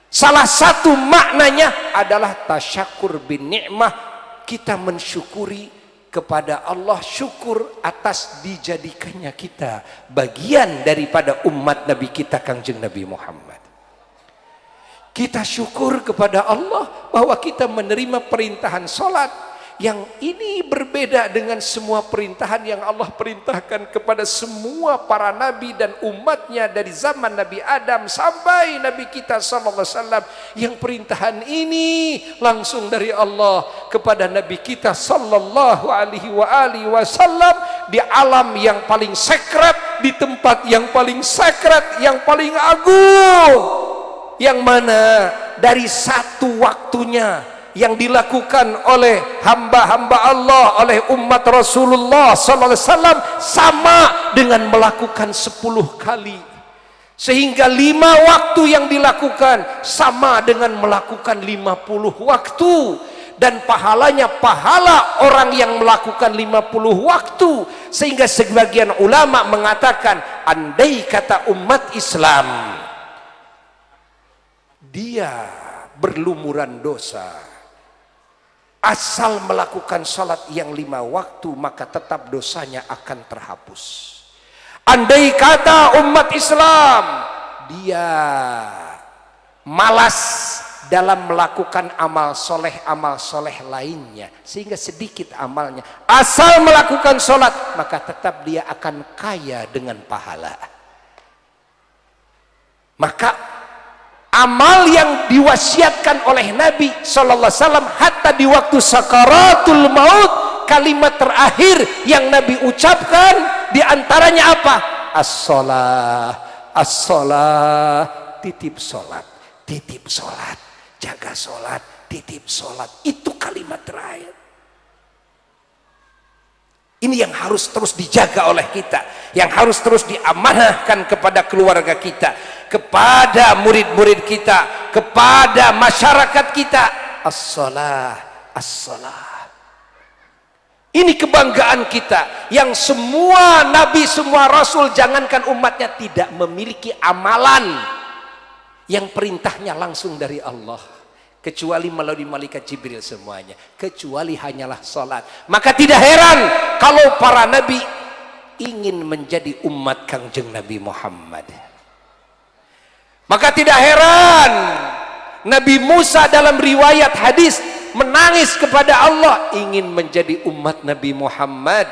S1: salah satu maknanya adalah tasyakur bin ni'mah, kita mensyukuri kepada Allah, syukur atas dijadikannya kita bagian daripada umat Nabi kita Kangjeng Nabi Muhammad. Kita syukur kepada Allah bahwa kita menerima perintahan salat yang ini berbeda dengan semua perintahan yang Allah perintahkan kepada semua para nabi dan umatnya dari zaman Nabi Adam sampai Nabi kita sallallahu alaihi wasallam, yang perintahan ini langsung dari Allah kepada Nabi kita sallallahu alaihi wasallam di alam yang paling sekret, di tempat yang paling sekret, yang paling agung, yang mana dari satu waktunya yang dilakukan oleh hamba-hamba Allah, oleh umat Rasulullah sallallahu alaihi wasallam sama dengan melakukan 10 kali, sehingga 5 waktu yang dilakukan sama dengan melakukan 50 waktu, dan pahalanya pahala orang yang melakukan 50 waktu, sehingga sebagian ulama mengatakan andai kata umat Islam dia berlumuran dosa, asal melakukan salat yang 5 waktu, maka tetap dosanya akan terhapus. Andai kata umat Islam dia malas dalam melakukan amal soleh lainnya, sehingga sedikit amalnya, asal melakukan salat, maka tetap dia akan kaya dengan pahala. Maka amal yang diwasiatkan oleh Nabi sallallahu alaihi wasallam hatta di waktu sakaratul maut, kalimat terakhir yang Nabi ucapkan diantaranya apa? As-shalah, as-shalah, titip salat, titip salat, jaga salat, titip salat. Itu kalimat terakhir. Ini yang harus terus dijaga oleh kita, yang harus terus diamanahkan kepada keluarga kita, kepada murid-murid kita, kepada masyarakat kita. As-shalah, as-shalah. Ini kebanggaan kita, yang semua nabi, semua rasul, jangankan umatnya, tidak memiliki amalan yang perintahnya langsung dari Allah, kecuali melalui malaikat Jibril semuanya, kecuali hanyalah salat. Maka tidak heran kalau para nabi ingin menjadi umat Kangjeng Nabi Muhammad. Maka tidak heran Nabi Musa dalam riwayat hadis menangis kepada Allah ingin menjadi umat Nabi Muhammad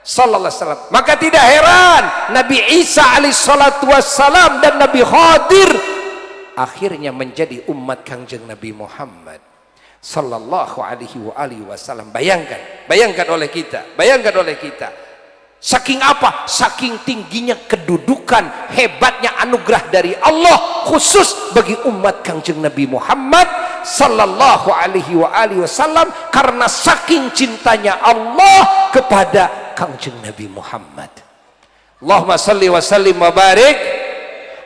S1: sallallahu alaihi wasallam. Maka tidak heran Nabi Isa alaihissalatu wassalam dan Nabi Khadir akhirnya menjadi umat Kangjeng Nabi Muhammad sallallahu alaihi wasallam. Bayangkan oleh kita. Saking apa? Saking tingginya kedudukan, hebatnya anugerah dari Allah khusus bagi umat Kangjeng Nabi Muhammad sallallahu alaihi wasallam, karena saking cintanya Allah kepada Kangjeng Nabi Muhammad. Allahumma salli wa sallim wa barik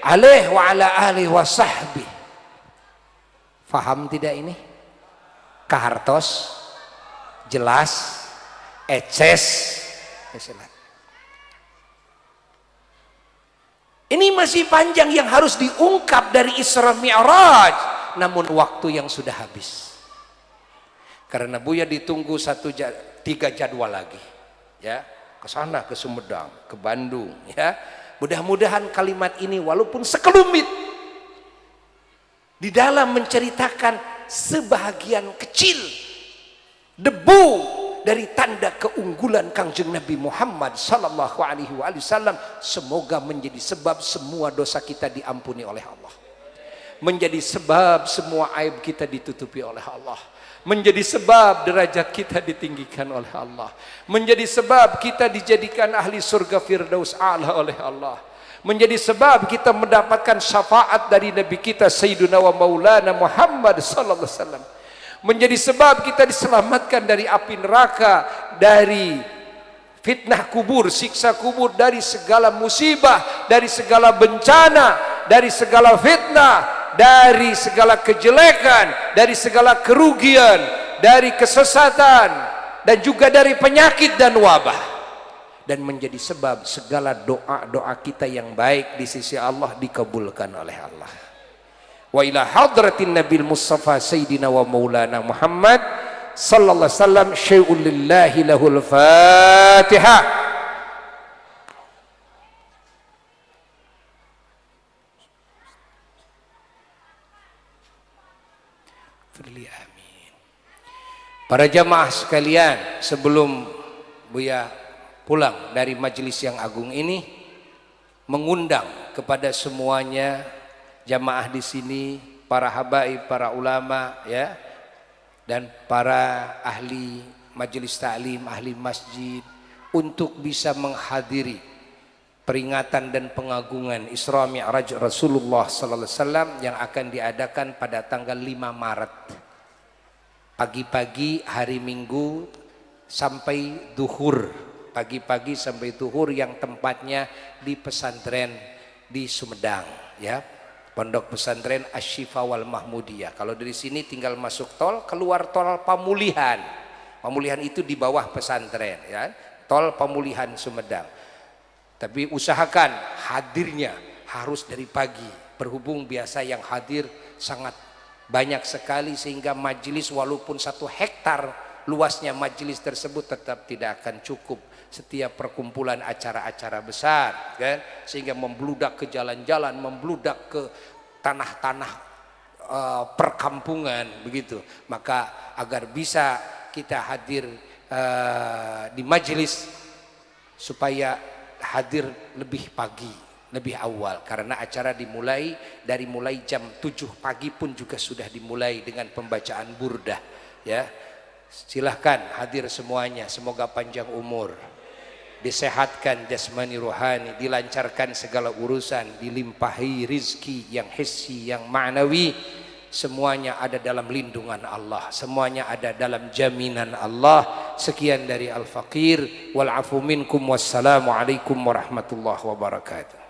S1: alaihi wa ala alihi wa sahbihi. Faham tidak ini? Kahartos? Jelas? Eces? Ini masih panjang yang harus diungkap dari Isra Mi'raj, namun waktu yang sudah habis. Karena Buya ditunggu 3 jadwal lagi, ya, ke sana, ke Sumedang, ke Bandung, ya. Mudah-mudahan kalimat ini walaupun sekelumit di dalam menceritakan sebahagian kecil debu dari tanda keunggulan Kangjeng Nabi Muhammad sallallahu alaihi wasallam, semoga menjadi sebab semua dosa kita diampuni oleh Allah, menjadi sebab semua aib kita ditutupi oleh Allah, menjadi sebab derajat kita ditinggikan oleh Allah, menjadi sebab kita dijadikan ahli surga Firdaus A'la oleh Allah, menjadi sebab kita mendapatkan syafaat dari Nabi kita Sayyiduna wa Maulana Muhammad sallallahu alaihi wasallam, menjadi sebab kita diselamatkan dari api neraka, dari fitnah kubur, siksa kubur, dari segala musibah, dari segala bencana, dari segala fitnah, dari segala kejelekan, dari segala kerugian, dari kesesatan, dan juga dari penyakit dan wabah, dan menjadi sebab segala doa-doa kita yang baik di sisi Allah dikabulkan oleh Allah. Wa ila hadratin Nabil Mustafa Sayyidina wa Maulana Muhammad sallallahu alaihi wasallam syai'un lillahi lahul Fatihah. Amin. Para jamaah sekalian, sebelum Buya pulang dari majelis yang agung ini, mengundang kepada semuanya jamaah di sini, para habaib, para ulama, ya, dan para ahli majelis ta'lim, ahli masjid, untuk bisa menghadiri peringatan dan pengagungan Isra Mi'raj Rasulullah sallallahu alaihi wasallam yang akan diadakan pada tanggal 5 Maret pagi-pagi hari Minggu sampai duhur, pagi-pagi sampai duhur, yang tempatnya di pesantren di Sumedang, ya, Pondok Pesantren Asy-Syifa wal Mahmudiyah. Kalau dari sini tinggal masuk tol, keluar tol Pamulihan. Pamulihan itu di bawah pesantren, ya, tol Pamulihan Sumedang. Tapi usahakan hadirnya harus dari pagi, berhubung biasa yang hadir sangat banyak sekali, sehingga majelis walaupun 1 hektar luasnya majelis tersebut tetap tidak akan cukup setiap perkumpulan acara-acara besar, kan? Sehingga membludak ke jalan-jalan, membludak ke tanah-tanah perkampungan, begitu. Maka agar bisa kita hadir di majelis, supaya hadir lebih pagi, lebih awal, karena acara dimulai dari mulai jam 7 pagi pun juga sudah dimulai dengan pembacaan burdah, ya. Silahkan hadir semuanya, semoga panjang umur, disehatkan jasmani rohani, dilancarkan segala urusan, dilimpahi rizki yang hissi, yang ma'nawi. Semuanya ada dalam lindungan Allah, semuanya ada dalam jaminan Allah. Sekian dari Al-Faqir, wal afu minkum, wassalamu alaikum warahmatullahi wabarakatuh.